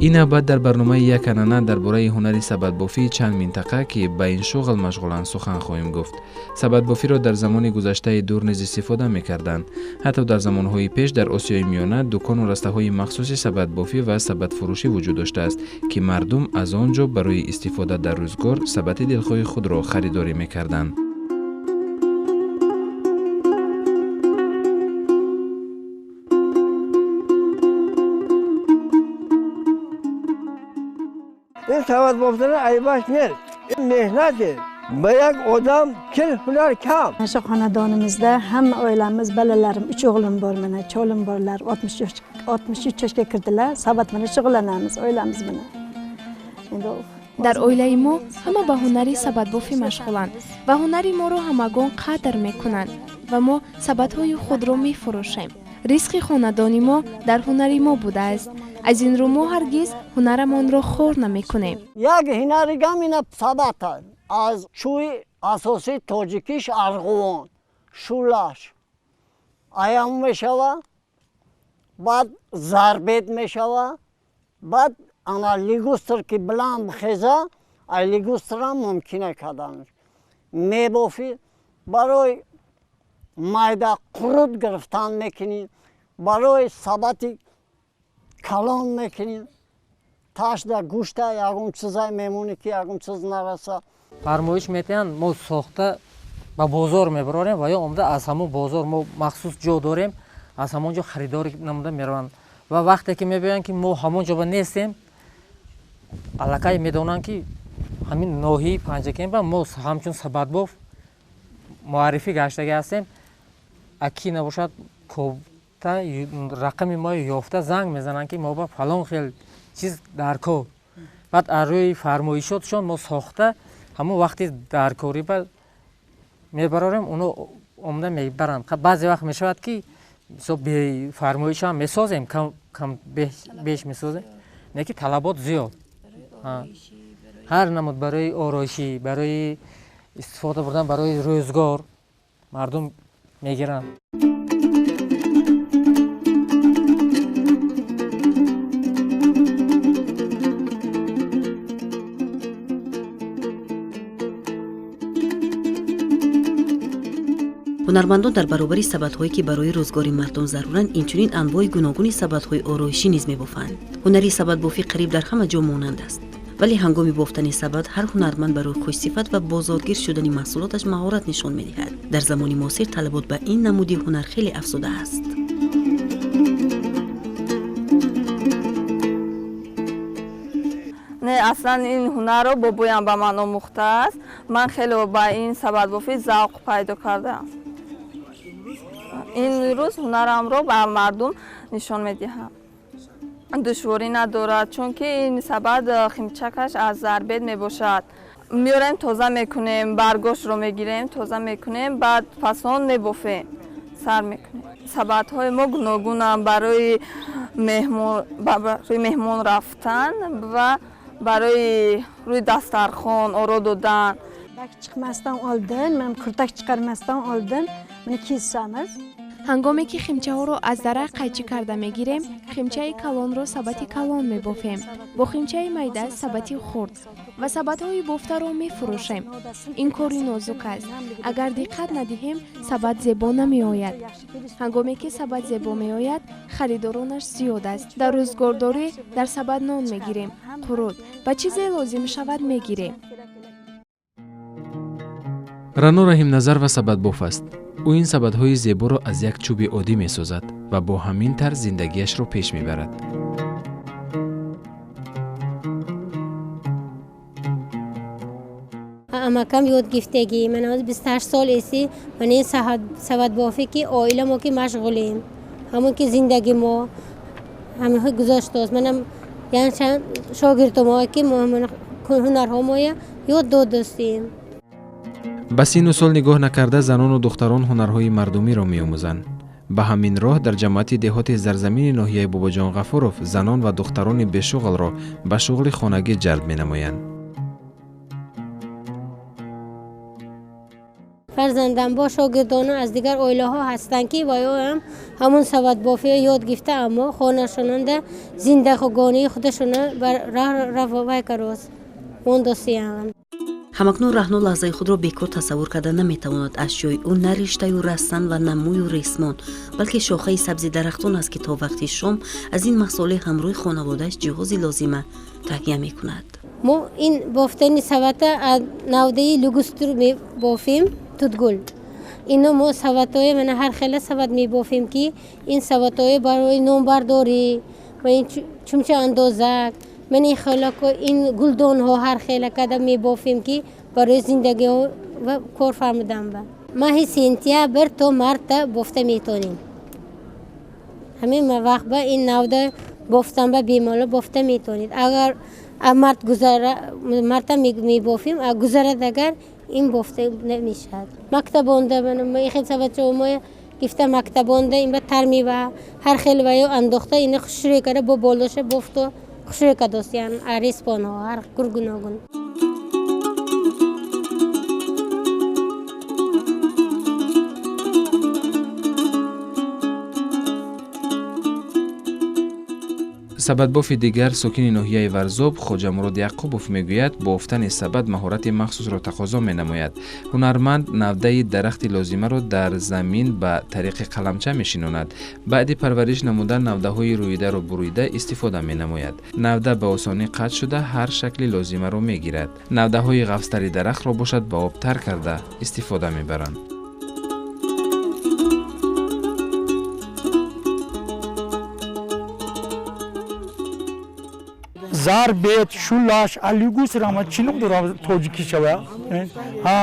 این نوبت در برنامه یک انعنا درباره هنر سبدبافی چند منطقه که به این شغل مشغولند سخن خواهیم گفت. سبدبافی را در زمان گذشته دور نیز استفاده می‌کردند. حتی در زمانهای پیش در آسیای میانه دکان و رسته‌های مخصوص سبدبافی و سبد فروشی وجود داشته است که مردم از آنجا برای استفاده در روزگار سبد دلخواه خود را خریداری می‌کردند. این سبدبافتن عیبش نیست، این مهنته. به یک آدم کل هنر کم. Naşa xonadonimizda hamma oilamiz, balalarim, 3 o'g'lim bor, mana 2 o'g'lim borlar, 63 yoshga kirdilar. Sabat bilan shug'ullanamiz, oilamiz bilan. در oilaи ما همه به هنری سبدبافی مشغولند و هنری ما را همگان قدر میکنند و ما سبدهای خود را میفروشیم. ریسک خاندانی ما در هنری ما بوده است. از این رو ما هرگز هنرمان را خور نمیکنیم. یک هنرگم این سبد از چوی اساسی تاجیکیش ارغوان شولش ایام میشوه، بعد ضربت میشوه، بعد انا لیگوستر که بلند خیزه ای لیگوستر هم ممکنه کردن میبافی برای مایده قرود گرفتن میکنین، برای سبتی کلان میکنین، تاش در گوشته یکم چیزای میمونه که یکم چیز نرسه. فرمایش میتین ما ساخته با بازار میبریم و یا عمده از همون بازار ما مخصوص جا داریم، از همونجا خریداری نموده میروند و وقتی که میبینن که ما همونجا نیستیم علاقه میدونن که همین ناحیه پنجکین با ما همچون سبدباف معرفی گشتگی هستیم. اکی نباشد کوبته رقم ما یافته زنگ میزنن که ما با فلان خیلی چیز در کار، بعد روی فرمایشاتشون ما ساخته همون وقتی در کاری با میبراریم اونو عمده میبرن. بعضی وقت میشود که به فرمایش هم میسازیم، کم بیش میسازیم، نه که طلبات زیاد هر نمود برای آرایشی، برای استفاده بردن برای روزگار مردم میگیرن. هنرمندان در برابر سبدهایی که برای روزگاری مردم ضرورند اینچنین انواع گوناگون سبدهای آرایشی نیز می‌بافند. هنری سبدبافی قریب در همه جا مانند است، ولی هنگام بافتن سبد هر هنرمند برای خوش‌صفت و بازارگیر شدن محصولاتش مهارت نشان می‌دهد. در زمان معاصر طلبات به این نمودی هنر خیلی افزوده است. نه اصلا این هنر رو بابایم به من آموخته است. من خیلی با این سبدبافی ذوق پیدا کردم. این روز هنرم رو به مردم نشان میدهم. دشواری ندارد چون که این سبد خیمچکش از ضربت میباشد. میاریم تازه میکنیم، برگاش رو میگیریم تازه میکنیم، بعد فسان میبافیم، سر میکنیم. سبدهای ما گوناگون برای مهمون رفتن و برای روی دسترخوان آرا دادن. chiqmasdan oldin, men kurtak chiqarmasdan oldin buni kesamiz. هنگامی که خیمچه ها رو از درخت قیچی کرده میگیریم، خیمچه کلان رو سبد کلان میبافیم. با خیمچه میده سبد خرد و سبد های بافته رو میفروشیم. این کاری نازک است. اگر دقت ندهیم سبد زیبا نمی آید. هنگامی که سبد زیبا می آید خریدارانش زیاد است. در روزگارداری در سبد نان میگیریم، قرود و چیزی لازم شود میگیریم. رانو رحیم نظر و سبدباف است. او این سبدهای زیبا را از یک چوب عادی می سازد و با همین طرز زندگیش را پیش می برد. اما کم یاد گرفتگی من از 28 سال ایسی من این سبدبافی که عائله ما که مشغولیم، همون که زندگی ما همه گذاشته است. منم یعنی چند شاگردم که ما هنرها ما یاد دادستیم. ба сину сол нигоҳ накарда занону духтарон ҳунарҳои мардумиро меомӯзанд. ба ҳамин роҳ дар ҷамъияти деҳоти зарзамини ноҳияи бобоҷон ғафуров занон ва духтарони бешуғлро ба шуғли хонагӣ ҷалб менамоянд. فرزندان با شاگردان از دیگر اویله ها هستند که ویا هم همون سبدبافی یاد گرفته اما خانه‌شان ده زندگانی خودشون راه روای کراست موندوسیان. ҳамакнун раҳно лаҳзаи худро бекор тасаввур карда наметавонад. аз ҷои ӯ на риштаю рассан ва на мӯю ресмон, балки шохаи сабзи дарахтон аст ки то вақти шом аз ин маҳсуле ҳамроҳи хонаводааш ҷиҳози лозима таҳия мекунад. мо ин бофтани сабата аз навдаи люгустур мебофем тутгул. ино мо сабатои мана ҳар хела сабат мебофем ки ин сабатои барои номбардорӣ ва ин чумча андозак من این خیلی که این گلدان ها هر خیلی کدام می بافیم که برای زندگی ها و کار فرمودم با ماه سپتامبر تا مارت بافته میتونیم. همین وقت با این نوده بافتن با بیمال بافته میتونید. اگر مارت گذره مارت می بافیم اگر گذره اگر این بافته نمیشد. مکتبانده من خیلی سبت ما گفته مکتبانده این با ترمی و هر خیلی ویو انداخته این خوشی کرده با بالوش بافته خوشی کدوستیان عریس پانو هر کرگوناگون. сабадбофи дигар сокини ноҳияи варзоб хоҷа мурод яъқубов мегӯяд бофтани сабад маҳорати махсусро тақозо менамояд. ҳунарманд навдаи дарахти лозимаро дар замин ба тариқи қаламча мешинонад. баъди парвариш намуда навдаҳои рӯидаро бурида истифода менамояд. навда ба осонӣ қатъ шуда ҳар шакли лозимаро мегирад. навдаҳои ғафстари дарахтро бошад ба об тар карда истифода мебаранд. زار بیت شولاش الگوس را ما چینم دارم توجیکی شوه ها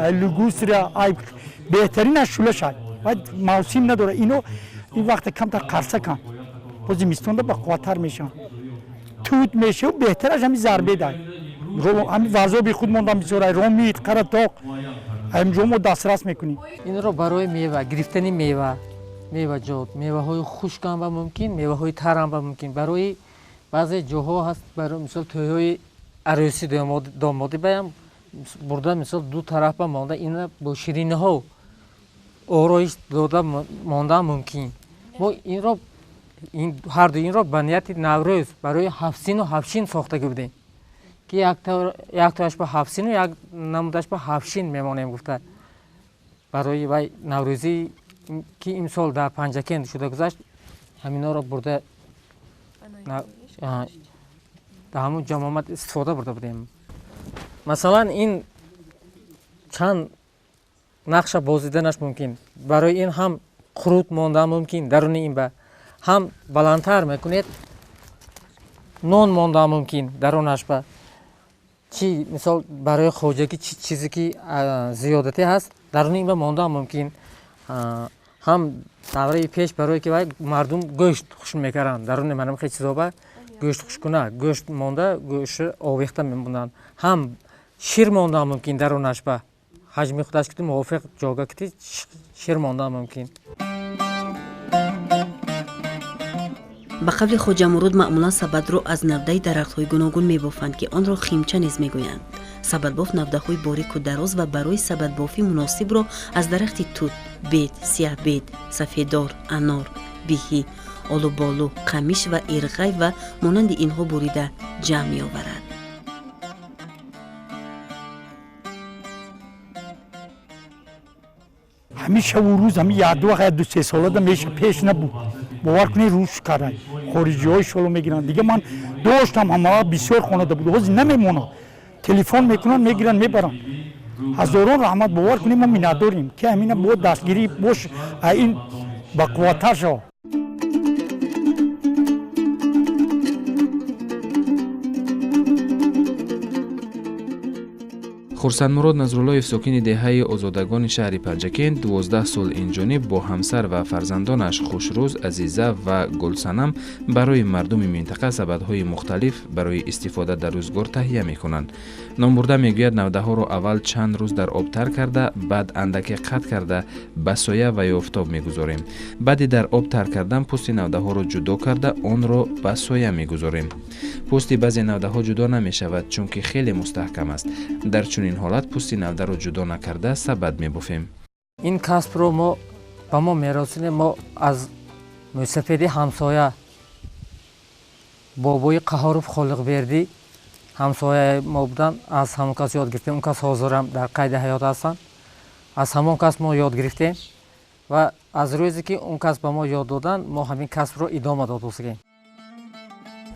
الگوس را ای بهترین شولاش های باید موسم نداره اینو این وقت کم تا قرصه کن بازی میستون با قوتر میشن توت میشه و بهتر از همین ضربه دای همین وضع بی خود موندم بسیاره رومیت قرطاق همجومو دسترس میکنی این رو برای میوه گرفتنی میوه جات میوه های خشک هم ممکن میوه های تر هم ممکن برای بعضی جاها هست برای مثال تویهای عروسی دامادی بیام برده مثال دو طرف با مانده این با شیرینی ها آرایش داده مانده ممکن ما این را هر دو این را به نیت نوروز برای 7 و 7 ساخته بودیم که یک تاش با 7 و یک نمودش با 7 میمانیم گفته برای وای نوروزی که امسال در پنجکند شده گذشت همینا را برده در همون جامعات استفاده برده بودیم. مثلا این چند نقشه بازیدنش ممکن برای این هم خروط مانده ممکن درون این به هم بلندتر میکنید نون مانده ممکن درونش به چی مثال برای خوجگی چیزی که زیادتی هست درون این به مانده ممکن هم دوره پیش برای که مردم گوشت خوش میکردن درون منم خیلی چیزا با گوشت خوش کنه گوشت مانده گوشت آویخته میموندن هم شیر مانده ممکن درونش با حجم خودش که موافق جاگه که شیر مانده ممکن. به قول خوجا مرود معمولا سبد رو از نوده درخت‌های گوناگون می‌بافند که آن را خیمچه نیز می‌گویند. سبدباف نوده‌های باریک و دراز و برای سبدبافی مناسب را از درخت توت، بید، سیاه بید، سفیدار، انار، بیهی، آلوبالو، قمیش و ارغی و مانند اینها بریده جمع می‌آورد. همیشه و روز همی یاد وقت 2-3 ساله دمیشه پیش نبود. باور کنی روش کردن خارجی های شلو میگیرن دیگه من داشتم همه بسیار خانواده بود روز نمیمونه تلفن میکنن میگیرن میبرن هزاران رحمت باور کنی ما نداریم که همین بود دستگیری باش این با قوتش ها. хурсанмурод назруллоев сокини деҳаи озодагони шаҳри панҷакент 12 сол инҷониб бо ҳамсар ва фарзандонаш хушрӯз, азиза ва гулсанам барои мардуми минтақа сабадҳои мухталиф барои истифода дар рӯзгор таҳия мекунанд. Номбурда мегӯяд навдаҳоро аввал чанд рӯз дар об тар карда, баъд андаке қат карда ба соя ва ё офтоб мегузорем. баъди дар об тар кардан пӯсти навдаҳоро ҷудо карда онро ба соя мегузорем. пӯсти баъзе навдаҳо ҷудо намешавад, чунки хеле мустаҳкам аст. дар чунин ҳолат пӯсти навдаро ҷудо накарда сабад мебофем. ин касбро ба мо меросидем. мо аз мусафиди ҳамсоя бобои қаҳоров холиқбердӣ ҳамсояи мо буданд. аз ҳамон кас ёд гирифтем. Он кас ҳозирам дар қайди ҳаёт ҳастанд. аз ҳамон кас мо ёд гирифтем ва аз рӯзе ки он кас ба мо ёд доданд, мо ҳамин касбро идома додусигем.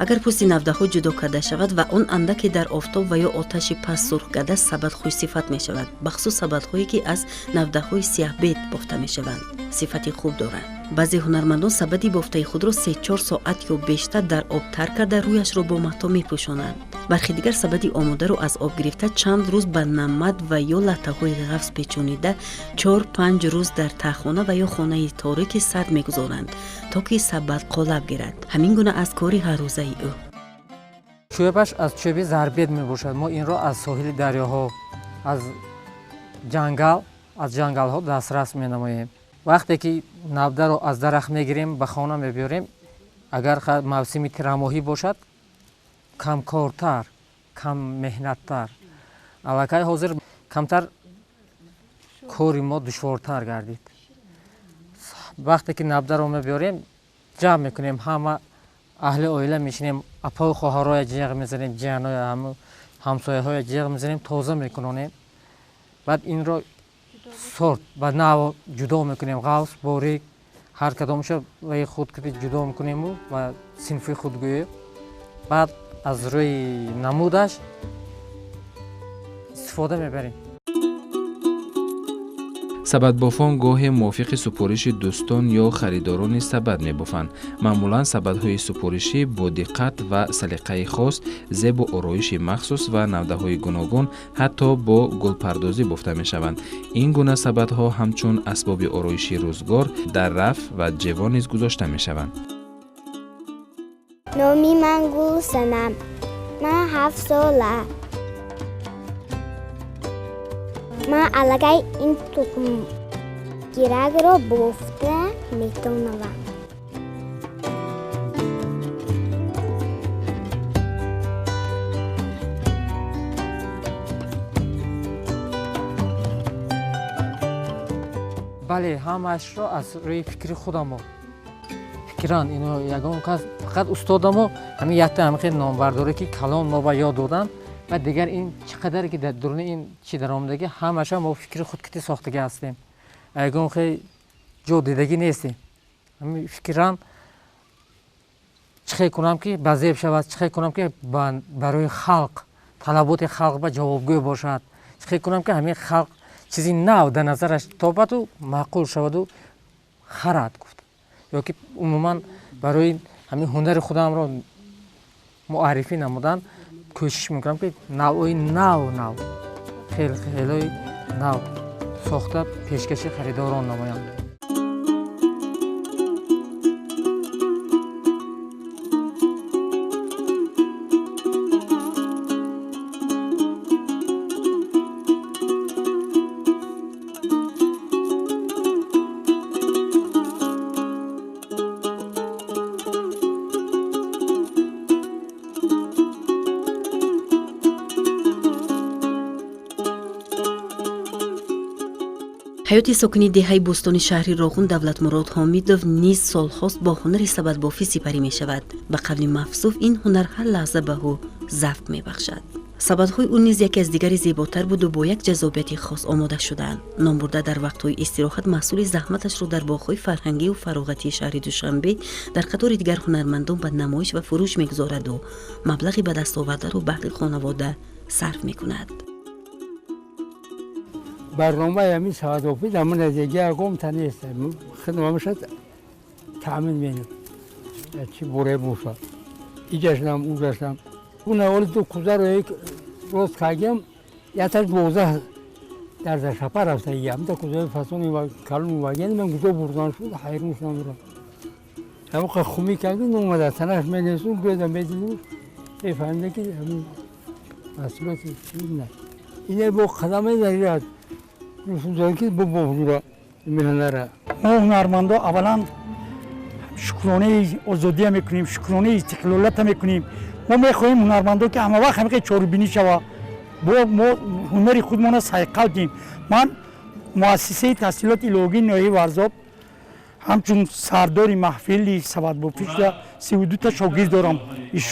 агар пӯсти навдаҳо ҷудо карда шавад ва он андаке дар офтоб ва ё оташи пас сурх гардад, сабадхӯй сифат мешавад. бахусус сабадҳое ки аз навдаҳои сияҳбед бофта мешаванд сифати хуб доранд. баъзе ҳунармандон сабади бофтаи худро 3-4 соат ё бештар дар об тар карда рӯяшро бо матто мепӯшонанд. бархи дигар сабади омодаро аз об гирифта чанд рӯз ба намад ва ё латтаҳои ғафс печонида 4-5 рӯз дар таххона ва ё хонаи торики сард мегузоранд, то ки сабад қолаб гирад. ҳамин гуна аз кори ҳаррӯзаи ӯ. чӯбаш аз чӯби зарбед мебошад. мо инро аз соҳили дарёҳо, аз ҷангалҳо дастрас менамоем. вақте ки навдаро аз дарахт мегирем, ба хона мебиёрем, агар мавсими тирамоҳӣ бошад, камкортар, кам меҳнаттар. аллакай ҳозир камтар кори мо душвортар гардид. вақте ки навдаро мебиёрем, ҷамъ мекунем, ҳама аҳли оила мешинем, апои хоҳароя ҷиғ мезанем, ҷияноя ҳамсояҳоя ҷиғ мезанем, тоза мекунонем. баъд инро сорт ба нав ҷудо мекунем. ғафс, борик, ҳар кадомша ваи худкуди ҷудо мекунему ва синфи худгӯӣ. баъд аз рӯи намудаш истифода мебарем. сабадбофон гоҳе мувофиқи супориши дӯстон ё харидорони сабад мебофанд. маъмулан сабадҳои супоришӣ бо диққат ва салиқаи хос, зебу ороиши махсус ва навдаҳои гуногун, ҳатто бо гулпардозӣ бофта мешаванд. ин гуна сабадҳо ҳамчун асбоби ороиши рӯзгор дар раф ва ҷевон низ гузошта мешаванд. номи ман гулсанам. ман 7 сола. ман аллагай ин тухмгиракро бофта метонам. бале, ҳамаашро аз рӯи фикри худамо фикран. ино ягон кас фақат устодамо ҳамин якта ҳамихел номбардоре ки калон мо ба ёд доданд ва дигар ин чӣ қадаре ки дар дуруни ин чӣ даромадагӣ, ҳамаша мо фикри худкитӣ сохтага ҳастем. ягон хел ҷо дидагӣ нестем. ҳамин фикран чӣ хел кунам ки ба зеб шавад, чӣ хел кунам ки барои халқ, талаботи халқ ба ҷавобгӯ бошад, чӣ хел кунам ки ҳамин халқ чизи нав дар назараш тобаду маъқул шаваду харад гуфт, ё ки умуман барои ҳамин ҳунари худамро муаррифӣ намудан кӯшиш мекунам ки навъои нав хелхелои нав сохта пешкаши харидорон намоям. ҳаёти сокини деҳаи бӯстони шаҳри роғун давлатмурод ҳомидов низ солҳост бо ҳунари сабадбофӣ сипарӣ мешавад. ба қавли мафсуф ин ҳунар ҳар лаҳза ба ӯ завқ мебахшад. сабадҳои ӯ низ яке аз дигари зеботар буду бо як ҷазобияти хос омода шудаанд. номбурда дар вақтҳои истироҳат маҳсули заҳматашро дар боғҳои фарҳангию фароғатии шаҳри душанбе дар қатори дигар ҳунармандон ба намоиш ва фурӯш мегузораду маблағи ба дастовардаро баҳри хонавода сарф мекунад. برنامه همین سبدبوفی در من نزدیکی اگم تا نیست. خدمتش تامین مینم. چی بوره موسا. ایجاشم، اوجاشم. اون اول تو کوزه رو یک روز کاغیم یاتش 12 در شپا رفته ایم تا کجای فسونی و کلون و یعنی من کجا بردان شد حیرون شدم اما که خومی کردن اومده تنش من نسون بیادم بدیدم فهمیده که همین مسئولیت چیز نه اینه با خدمه دارید نسون که با بحضورا میهنره ما هنرمندا اولا شکرانه آزادی میکنیم شکرانه استقلالت میکنیم ما میخواهیم هنرمندا که همه وقت همه چاربینی شود با ما هنر خودمان سایقل کنیم من مؤسسه تحصیلات الهی ناحیه ورزاب همچون سرداری محفلی سبدبوفی شده 32 تا شاگرد دارم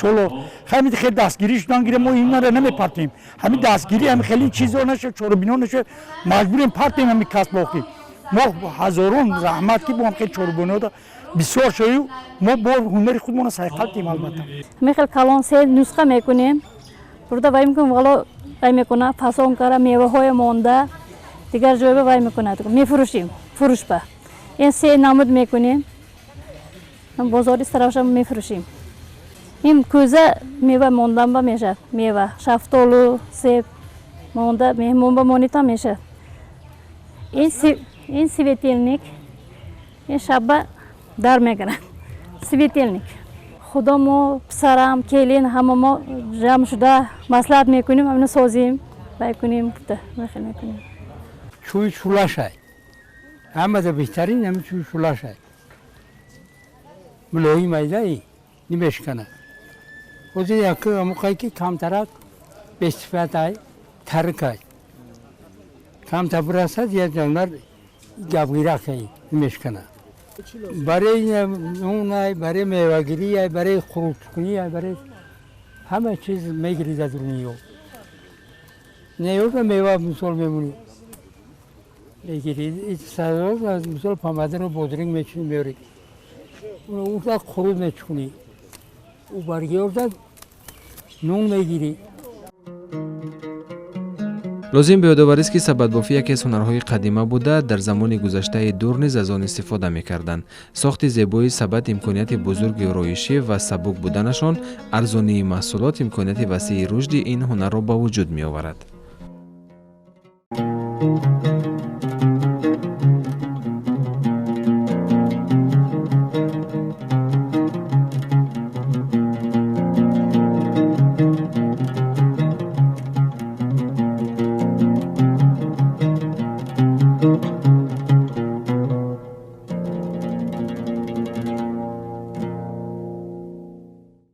ان خیلی خیلی دستگیری شدن گیره ما این رو نمیپرتیم همین دستگیری هم خیلی چیزا نشه چاربینا نشه مجبوریم پرتیم همین کسب باقی ما هزاران زحمت که با هم خیلی چاربینا دا بسیار شایو ما با هنر خودمان سایقل کنیم البته میخل کلان سه نسخه میکنیم برده وای میکنم والا وای میکنه فسون کاره میوه های مونده دیگر جای وای میکنه میفروشیم فروش به این سه نمود میکنیم بازاری طرفش میفروشیم این کوزه میوه موندن با میشه میوه شفتالو سیب مونده مهمون با مونیتا میشه این سویتیلنیک این شب در میگرن سویتیلنیک خدا ما پسرم کلین همه ما جمع شده مصلحت میکنیم همینو سازیم بکنیم بوده میکنیم چوی چولاشه همه ده بهترین همه چوی چولاشه ملوی میده نمیشکنه وزی یکی موقعی که کمترات به استفاده ترکه کم تبرسد یا جانور گابگیره کنی نمیشکنه برای نون برای میوه‌گیری برای خروجکنی برای همه چیز میگیرید از دنیا نیوز میوه مثال میمونی میگیرید این سازوز از مثال پاماده رو بودرینگ میچینی میوری اون وقت خروج میچکنی او برگیرد نون میگیری لازم به یادآوری است که سبدبوفی یکی از هنرهای قدیمی بوده در زمان گذشته دور نیز از آن استفاده می‌کردند. ساخت زیبای سبد امکانیت بزرگ آرایشی و سبک بودنشان ارزانی محصولات امکانیت وسیع رشد این هنر را به وجود می‌آورد.